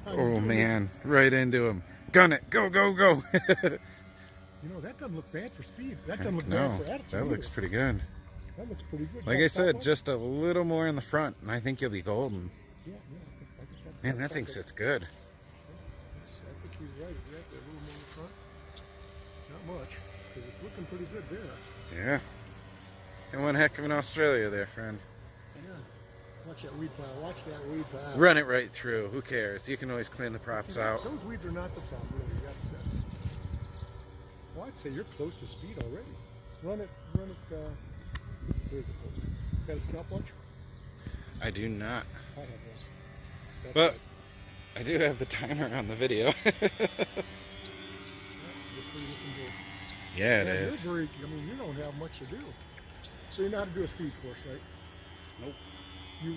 Oh man, right into him. Gun it. Go, go, go. You know, that doesn't look bad for speed. That doesn't look No, bad for attitude. that looks pretty good. That looks pretty good. Like I said, just a little more in the front, and I think you'll be golden. Yeah, I think Man, that thing sits good. I think he's right. Exactly. A little more in the front. Not much, because it's looking pretty good there. Yeah. And one heck of an Australia there, friend. Yeah. Watch that weed pile. Watch that weed pile. Run it right through. Who cares? You can always clean the props out. Those weeds are not the problem, really. That's well, I'd say you're close to speed already. Run it. Where's it close? Got a stopwatch? I do not. I have one. But Right. I do have the timer on the video. Yeah, it is. I mean, you don't have much to do. So you know how to do a speed course, right? Nope. You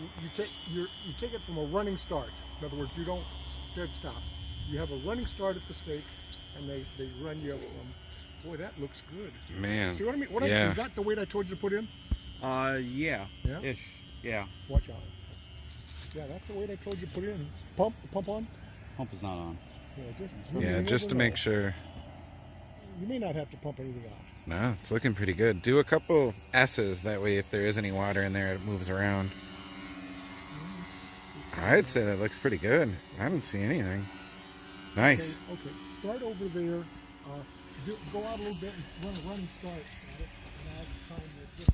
take it from a running start. In other words, you don't dead stop. You have a running start at the stake, and they run you from. Boy, that looks good. Man. See what I mean? Yeah. Is that the weight I told you to put in? Yeah. Yeah? Ish. Yeah. Watch out. Yeah, that's the weight I told you to put in. Pump on? Pump is not on. Yeah, just to make sure. You may not have to pump anything out. No, it's looking pretty good. Do a couple S's, that way if there is any water in there, it moves around. I'd say that looks pretty good. I don't see anything. Nice. Okay. Start over there. Go out a little bit and run a running start.